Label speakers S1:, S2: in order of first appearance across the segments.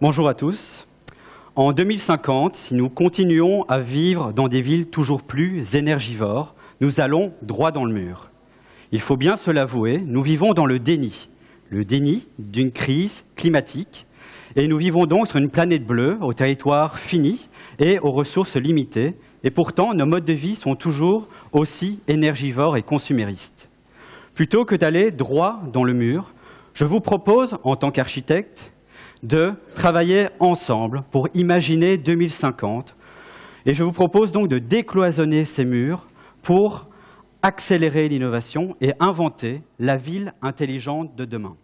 S1: Bonjour à tous. En 2050, si nous continuons à vivre dans des villes toujours plus énergivores, nous allons droit dans le mur. Il faut bien se l'avouer, nous vivons dans le déni d'une crise climatique, et nous vivons donc sur une planète bleue, au territoire fini et aux ressources limitées, et pourtant nos modes de vie sont toujours aussi énergivores et consuméristes. Plutôt que d'aller droit dans le mur, je vous propose, en tant qu'architecte, de travailler ensemble pour imaginer 2050. Et je vous propose donc de décloisonner ces murs pour accélérer l'innovation et inventer la ville intelligente de demain.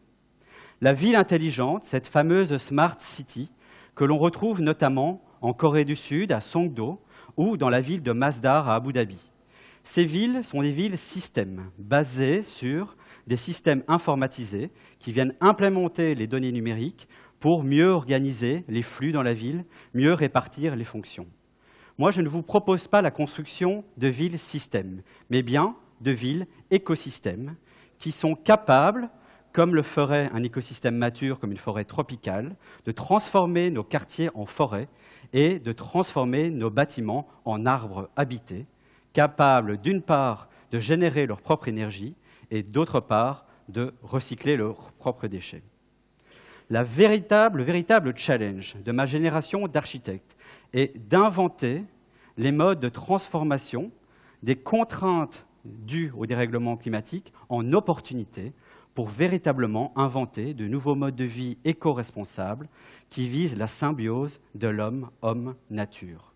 S1: La ville intelligente, cette fameuse Smart City, que l'on retrouve notamment en Corée du Sud, à Songdo, ou dans la ville de Masdar à Abu Dhabi. Ces villes sont des villes systèmes, basées sur des systèmes informatisés qui viennent implémenter les données numériques pour mieux organiser les flux dans la ville, mieux répartir les fonctions. Moi, je ne vous propose pas la construction de villes systèmes, mais bien de villes écosystèmes qui sont capables, comme le ferait un écosystème mature comme une forêt tropicale, de transformer nos quartiers en forêts et de transformer nos bâtiments en arbres habités, capables d'une part de générer leur propre énergie et d'autre part de recycler leurs propres déchets. Le véritable challenge de ma génération d'architectes est d'inventer les modes de transformation des contraintes dues au dérèglement climatique en opportunités pour véritablement inventer de nouveaux modes de vie éco-responsables qui visent la symbiose de l'homme, homme-nature.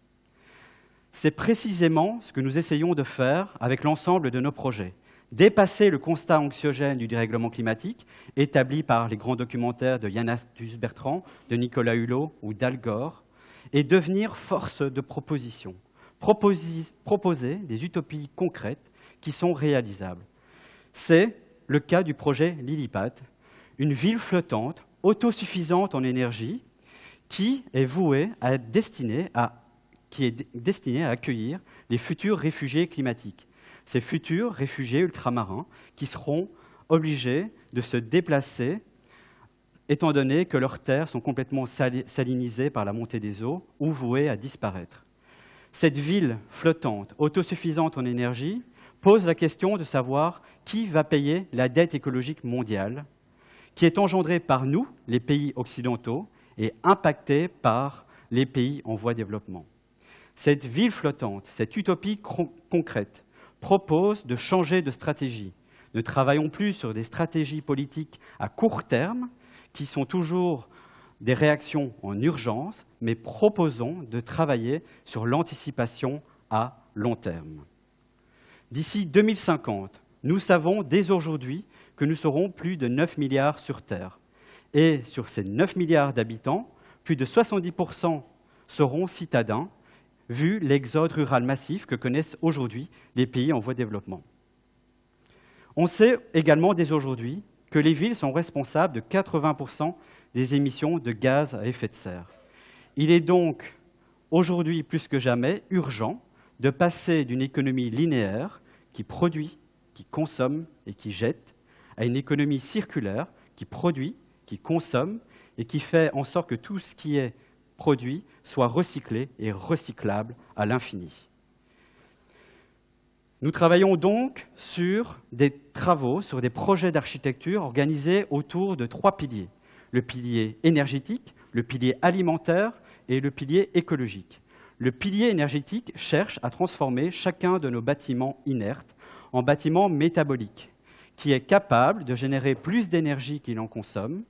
S1: C'est précisément ce que nous essayons de faire avec l'ensemble de nos projets. Dépasser le constat anxiogène du dérèglement climatique, établi par les grands documentaires de Yann Arthus-Bertrand, de Nicolas Hulot ou d'Al Gore, et devenir force de proposition. Proposer des utopies concrètes qui sont réalisables. C'est le cas du projet Lillipad, une ville flottante, autosuffisante en énergie, qui est destinée à accueillir les futurs réfugiés climatiques. Ces futurs réfugiés ultramarins qui seront obligés de se déplacer étant donné que leurs terres sont complètement salinisées par la montée des eaux ou vouées à disparaître. Cette ville flottante, autosuffisante en énergie, pose la question de savoir qui va payer la dette écologique mondiale, qui est engendrée par nous, les pays occidentaux, et impactée par les pays en voie de développement. Cette ville flottante, cette utopie concrète, propose de changer de stratégie. Ne travaillons plus sur des stratégies politiques à court terme, qui sont toujours des réactions en urgence, mais proposons de travailler sur l'anticipation à long terme. D'ici 2050, nous savons dès aujourd'hui que nous serons plus de 9 milliards sur Terre. Et sur ces 9 milliards d'habitants, plus de 70% seront citadins, vu l'exode rural massif que connaissent aujourd'hui les pays en voie de développement. On sait également dès aujourd'hui que les villes sont responsables de 80% des émissions de gaz à effet de serre. Il est donc aujourd'hui plus que jamais urgent de passer d'une économie linéaire qui produit, qui consomme et qui jette, à une économie circulaire qui produit, qui consomme et qui fait en sorte que tout ce qui est produit soit recyclé et recyclable à l'infini. Nous travaillons donc sur des projets d'architecture organisés autour de 3 piliers. Le pilier énergétique, le pilier alimentaire et le pilier écologique. Le pilier énergétique cherche à transformer chacun de nos bâtiments inertes en bâtiments métaboliques, qui est capable de générer plus d'énergie qu'il en consomme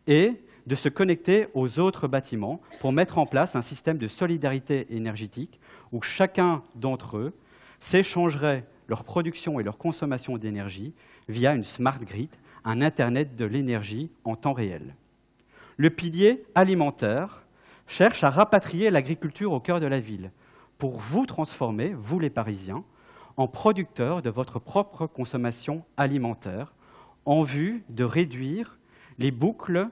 S1: et de se connecter aux autres bâtiments pour mettre en place un système de solidarité énergétique où chacun d'entre eux s'échangerait leur production et leur consommation d'énergie via une smart grid, un Internet de l'énergie en temps réel. Le pilier alimentaire cherche à rapatrier l'agriculture au cœur de la ville pour vous transformer, vous les Parisiens, en producteurs de votre propre consommation alimentaire en vue de réduire les boucles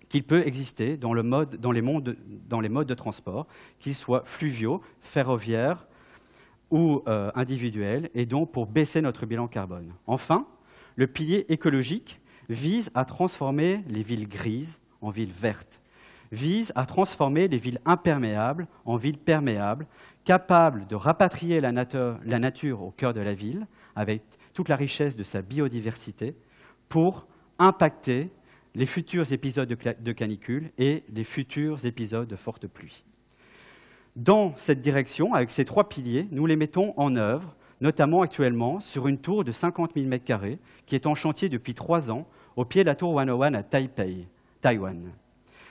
S1: qu'il peut exister dans les modes de transport, qu'ils soient fluviaux, ferroviaires ou individuels, et donc pour baisser notre bilan carbone. Enfin, le pilier écologique vise à transformer les villes grises en villes vertes. vise à transformer les villes imperméables en villes perméables, capables de rapatrier la nature au cœur de la ville, avec toute la richesse de sa biodiversité, pour impacter les futurs épisodes de canicule et les futurs épisodes de fortes pluies. Dans cette direction, avec ces 3 piliers, nous les mettons en œuvre, notamment actuellement sur une tour de 50 000 m² qui est en chantier depuis 3 ans au pied de la tour 101 à Taipei, Taïwan.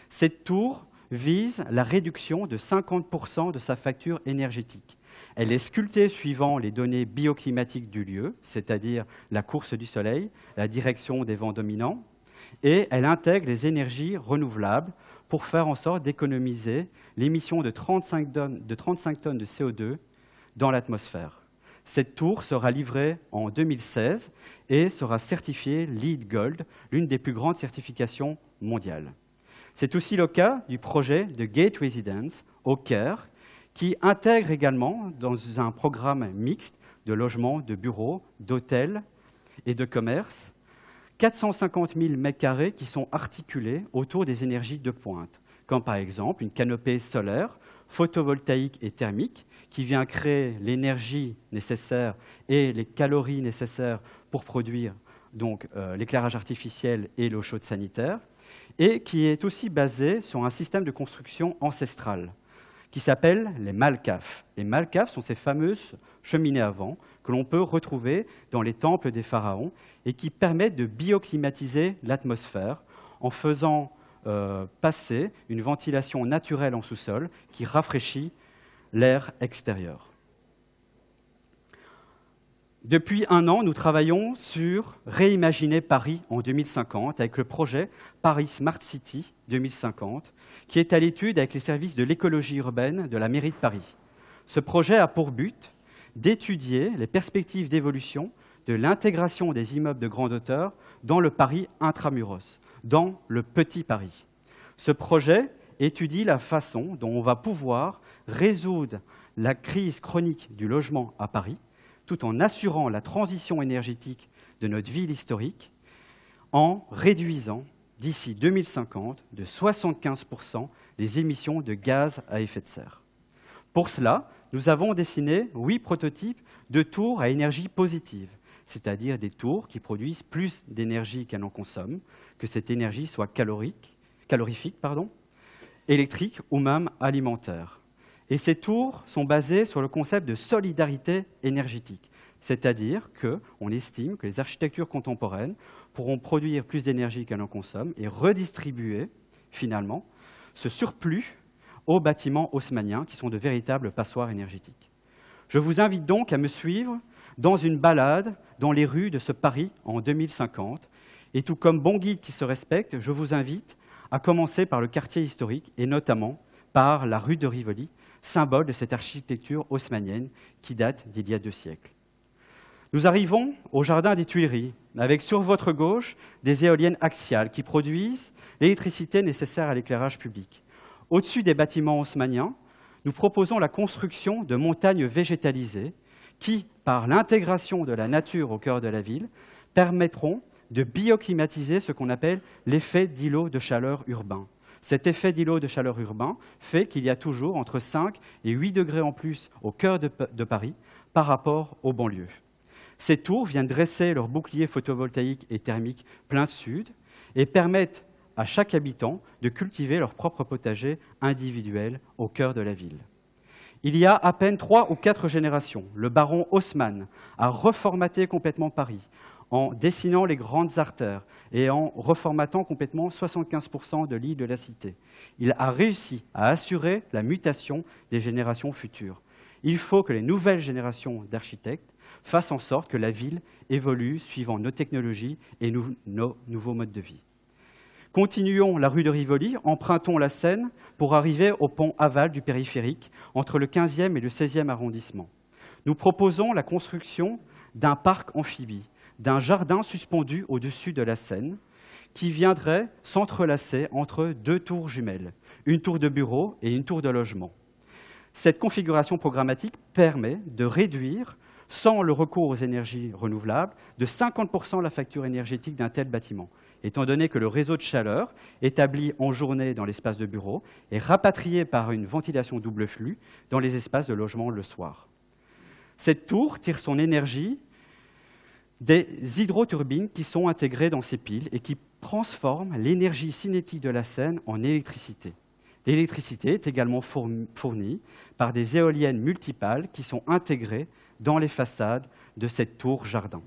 S1: Cette tour vise la réduction de 50% de sa facture énergétique. Elle est sculptée suivant les données bioclimatiques du lieu, c'est-à-dire la course du soleil, la direction des vents dominants, et elle intègre les énergies renouvelables pour faire en sorte d'économiser l'émission de 35 tonnes de CO2 dans l'atmosphère. Cette tour sera livrée en 2016 et sera certifiée LEED Gold, l'une des plus grandes certifications mondiales. C'est aussi le cas du projet de Gate Residence au Caire, qui intègre également dans un programme mixte de logements, de bureaux, d'hôtels et de commerces 450 000 m² qui sont articulés autour des énergies de pointe, comme par exemple une canopée solaire, photovoltaïque et thermique, qui vient créer l'énergie nécessaire et les calories nécessaires pour produire l'éclairage artificiel et l'eau chaude sanitaire, et qui est aussi basée sur un système de construction ancestral qui s'appelle les malkaf. Les malkaf sont ces fameuses cheminées à vent que l'on peut retrouver dans les temples des pharaons et qui permettent de bioclimatiser l'atmosphère en faisant passer une ventilation naturelle en sous-sol qui rafraîchit l'air extérieur. Depuis 1 an, nous travaillons sur réimaginer Paris en 2050 avec le projet Paris Smart City 2050, qui est à l'étude avec les services de l'écologie urbaine de la mairie de Paris. Ce projet a pour but d'étudier les perspectives d'évolution de l'intégration des immeubles de grande hauteur dans le Paris intramuros, dans le petit Paris. Ce projet étudie la façon dont on va pouvoir résoudre la crise chronique du logement à Paris, tout en assurant la transition énergétique de notre ville historique, en réduisant d'ici 2050 de 75% les émissions de gaz à effet de serre. Pour cela, nous avons dessiné 8 prototypes de tours à énergie positive, c'est-à-dire des tours qui produisent plus d'énergie qu'elles n'en consomment, que cette énergie soit calorifique, électrique ou même alimentaire. Et ces tours sont basés sur le concept de solidarité énergétique, c'est-à-dire qu'on estime que les architectures contemporaines pourront produire plus d'énergie qu'elles en consomment et redistribuer, finalement, ce surplus aux bâtiments haussmanniens, qui sont de véritables passoires énergétiques. Je vous invite donc à me suivre dans une balade dans les rues de ce Paris en 2050. Et tout comme bon guide qui se respecte, je vous invite à commencer par le quartier historique, et notamment par la rue de Rivoli, symbole de cette architecture haussmannienne qui date d'il y a 2 siècles. Nous arrivons au jardin des Tuileries, avec sur votre gauche des éoliennes axiales qui produisent l'électricité nécessaire à l'éclairage public. Au-dessus des bâtiments haussmanniens, nous proposons la construction de montagnes végétalisées qui, par l'intégration de la nature au cœur de la ville, permettront de bioclimatiser ce qu'on appelle l'effet d'îlot de chaleur urbain. Cet effet d'îlot de chaleur urbain fait qu'il y a toujours entre 5 et 8 degrés en plus au cœur de Paris par rapport aux banlieues. Ces tours viennent dresser leur bouclier photovoltaïque et thermique plein sud et permettent à chaque habitant de cultiver leur propre potager individuel au cœur de la ville. Il y a à peine 3 ou 4 générations, le baron Haussmann a reformaté complètement Paris en dessinant les grandes artères et en reformatant complètement 75% de l'île de la Cité. Il a réussi à assurer la mutation des générations futures. Il faut que les nouvelles générations d'architectes fassent en sorte que la ville évolue suivant nos technologies et nos nouveaux modes de vie. Continuons la rue de Rivoli, empruntons la Seine pour arriver au pont aval du périphérique entre le 15e et le 16e arrondissement. Nous proposons la construction d'un parc amphibie, d'un jardin suspendu au-dessus de la Seine qui viendrait s'entrelacer entre 2 tours jumelles, une tour de bureau et une tour de logement. Cette configuration programmatique permet de réduire, sans le recours aux énergies renouvelables, de 50% la facture énergétique d'un tel bâtiment. étant donné que le réseau de chaleur, établi en journée dans l'espace de bureau, est rapatrié par une ventilation double flux dans les espaces de logement le soir. Cette tour tire son énergie des hydroturbines qui sont intégrées dans ces piles et qui transforment l'énergie cinétique de la scène en électricité. L'électricité est également fournie par des éoliennes multipales qui sont intégrées dans les façades de cette tour jardin.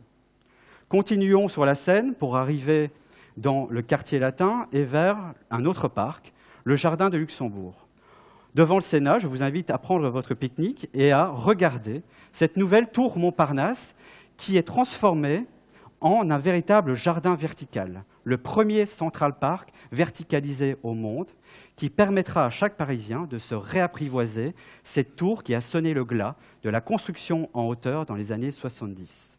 S1: Continuons sur la Seine pour arriver dans le quartier latin et vers un autre parc, le Jardin de Luxembourg. Devant le Sénat, je vous invite à prendre votre pique-nique et à regarder cette nouvelle tour Montparnasse qui est transformée en un véritable jardin vertical, le premier Central Park verticalisé au monde, qui permettra à chaque Parisien de se réapprivoiser cette tour qui a sonné le glas de la construction en hauteur dans les années 70.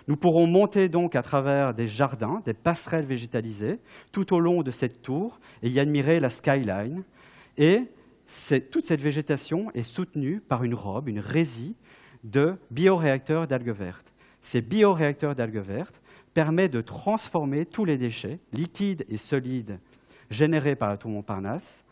S1: Nous pourrons monter donc à travers des jardins, des passerelles végétalisées, tout au long de cette tour, et y admirer la skyline. Et toute cette végétation est soutenue par une robe, une résie de bioréacteurs d'algues vertes. Ces bioréacteurs d'algues vertes permettent de transformer tous les déchets, liquides et solides, générés par la tour Montparnasse,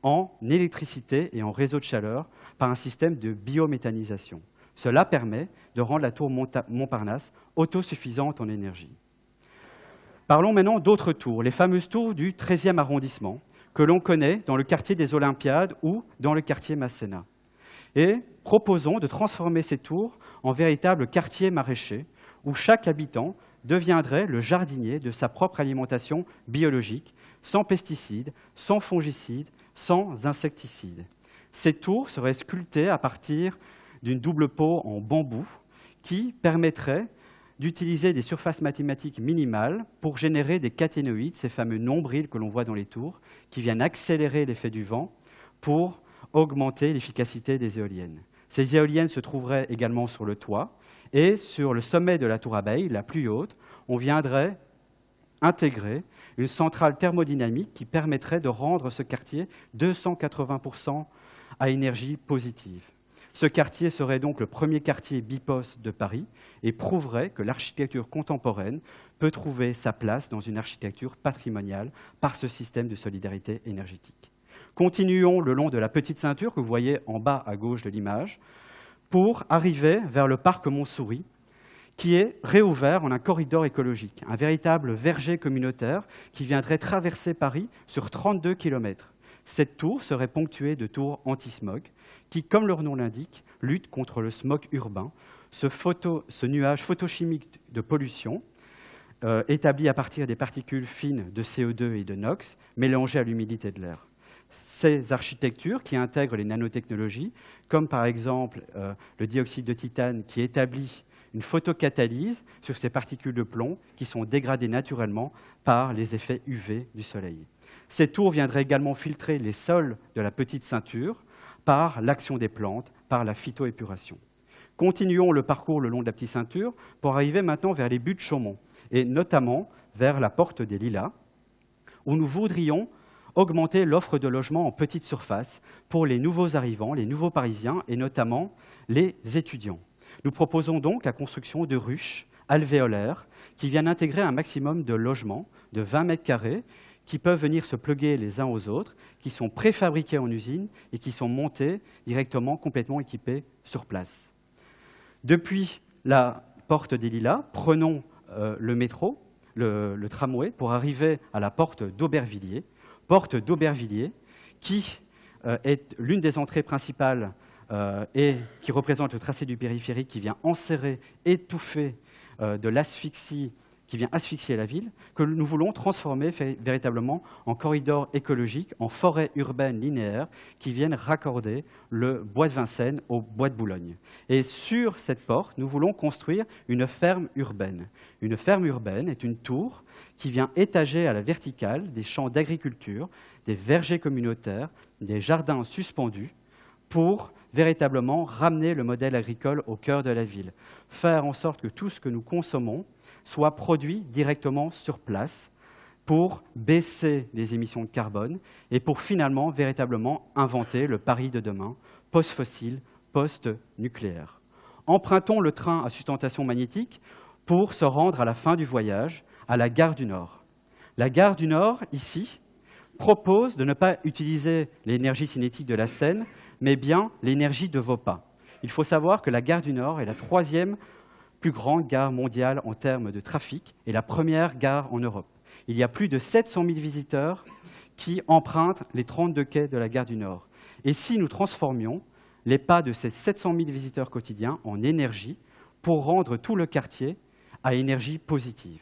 S1: en électricité et en réseau de chaleur par un système de biométhanisation. Cela permet de rendre la tour Montparnasse autosuffisante en énergie. Parlons maintenant d'autres tours, les fameuses tours du 13e arrondissement, que l'on connaît dans le quartier des Olympiades ou dans le quartier Masséna. Et proposons de transformer ces tours en véritables quartiers maraîchers où chaque habitant deviendrait le jardinier de sa propre alimentation biologique, sans pesticides, sans fongicides, sans insecticides. Ces tours seraient sculptées à partir d'une double peau en bambou qui permettrait d'utiliser des surfaces mathématiques minimales pour générer des caténoïdes, ces fameux nombrils que l'on voit dans les tours, qui viennent accélérer l'effet du vent pour augmenter l'efficacité des éoliennes. Ces éoliennes se trouveraient également sur le toit, et sur le sommet de la tour Abeille, la plus haute, on viendrait intégrer une centrale thermodynamique qui permettrait de rendre ce quartier 280% à énergie positive. Ce quartier serait donc le premier quartier biposte de Paris et prouverait que l'architecture contemporaine peut trouver sa place dans une architecture patrimoniale par ce système de solidarité énergétique. Continuons le long de la petite ceinture que vous voyez en bas à gauche de l'image pour arriver vers le parc Montsouris qui est réouvert en un corridor écologique, un véritable verger communautaire qui viendrait traverser Paris sur 32 km. Cette tour serait ponctuée de tours anti-smog qui, comme leur nom l'indique, luttent contre le smog urbain, ce nuage photochimique de pollution établi à partir des particules fines de CO2 et de NOx mélangées à l'humidité de l'air. Ces architectures qui intègrent les nanotechnologies, comme par exemple le dioxyde de titane qui établit une photocatalyse sur ces particules de plomb qui sont dégradées naturellement par les effets UV du soleil. Ces tours viendraient également filtrer les sols de la petite ceinture par l'action des plantes, par la phytoépuration. Continuons le parcours le long de la petite ceinture pour arriver maintenant vers les buttes Chaumont, et notamment vers la porte des Lilas, où nous voudrions augmenter l'offre de logements en petite surface pour les nouveaux arrivants, les nouveaux Parisiens, et notamment les étudiants. Nous proposons donc la construction de ruches alvéolaires qui viennent intégrer un maximum de logements de 20 mètres carrés qui peuvent venir se pluguer les uns aux autres, qui sont préfabriqués en usine et qui sont montés directement, complètement équipés sur place. Depuis la porte des Lilas, prenons le métro, le tramway, pour arriver à la porte d'Aubervilliers. Porte d'Aubervilliers, qui est l'une des entrées principales et qui représente le tracé du périphérique qui vient enserrer, étouffer de l'asphyxie, qui vient asphyxier la ville, que nous voulons transformer véritablement en corridor écologique, en forêt urbaine linéaire, qui viennent raccorder le bois de Vincennes au bois de Boulogne. Et sur cette porte, nous voulons construire une ferme urbaine. Une ferme urbaine est une tour qui vient étager à la verticale des champs d'agriculture, des vergers communautaires, des jardins suspendus, pour véritablement ramener le modèle agricole au cœur de la ville, faire en sorte que tout ce que nous consommons soit produit directement sur place pour baisser les émissions de carbone et pour finalement véritablement inventer le Paris de demain, post-fossile, post-nucléaire. Empruntons le train à sustentation magnétique pour se rendre à la fin du voyage, à la gare du Nord. La gare du Nord, ici, propose de ne pas utiliser l'énergie cinétique de la Seine, mais bien l'énergie de vos pas. Il faut savoir que la gare du Nord est la 3e plus grande gare mondiale en termes de trafic et la première gare en Europe. Il y a plus de 700 000 visiteurs qui empruntent les 32 quais de la gare du Nord. Et si nous transformions les pas de ces 700 000 visiteurs quotidiens en énergie pour rendre tout le quartier à énergie positive.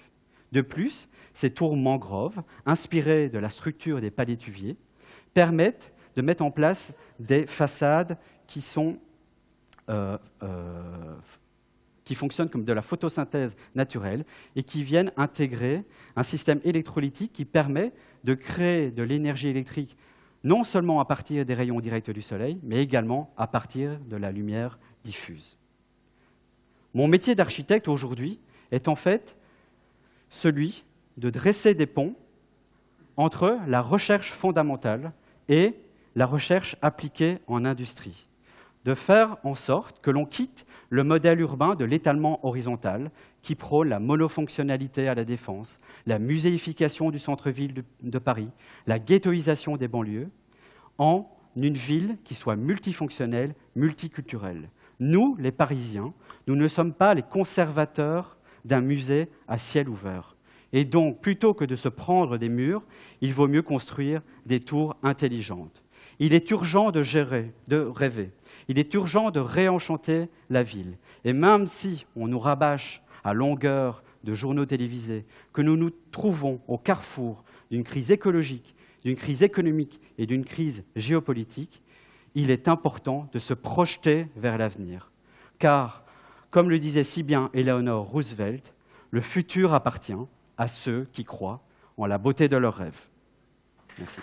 S1: De plus, ces tours mangroves, inspirées de la structure des palétuviers, permettent de mettre en place des façades qui fonctionnent comme de la photosynthèse naturelle et qui viennent intégrer un système électrolytique qui permet de créer de l'énergie électrique non seulement à partir des rayons directs du soleil, mais également à partir de la lumière diffuse. Mon métier d'architecte aujourd'hui est en fait celui de dresser des ponts entre la recherche fondamentale et la recherche appliquée en industrie, de faire en sorte que l'on quitte le modèle urbain de l'étalement horizontal qui prône la monofonctionnalité à la Défense, la muséification du centre-ville de Paris, la ghettoisation des banlieues, en une ville qui soit multifonctionnelle, multiculturelle. Nous, les Parisiens, nous ne sommes pas les conservateurs d'un musée à ciel ouvert. Et donc, plutôt que de se prendre des murs, il vaut mieux construire des tours intelligentes. Il est urgent de rêver. Il est urgent de réenchanter la ville. Et même si on nous rabâche à longueur de journaux télévisés que nous nous trouvons au carrefour d'une crise écologique, d'une crise économique et d'une crise géopolitique, il est important de se projeter vers l'avenir. Car, comme le disait si bien Eleanor Roosevelt, le futur appartient à ceux qui croient en la beauté de leurs rêves. Merci.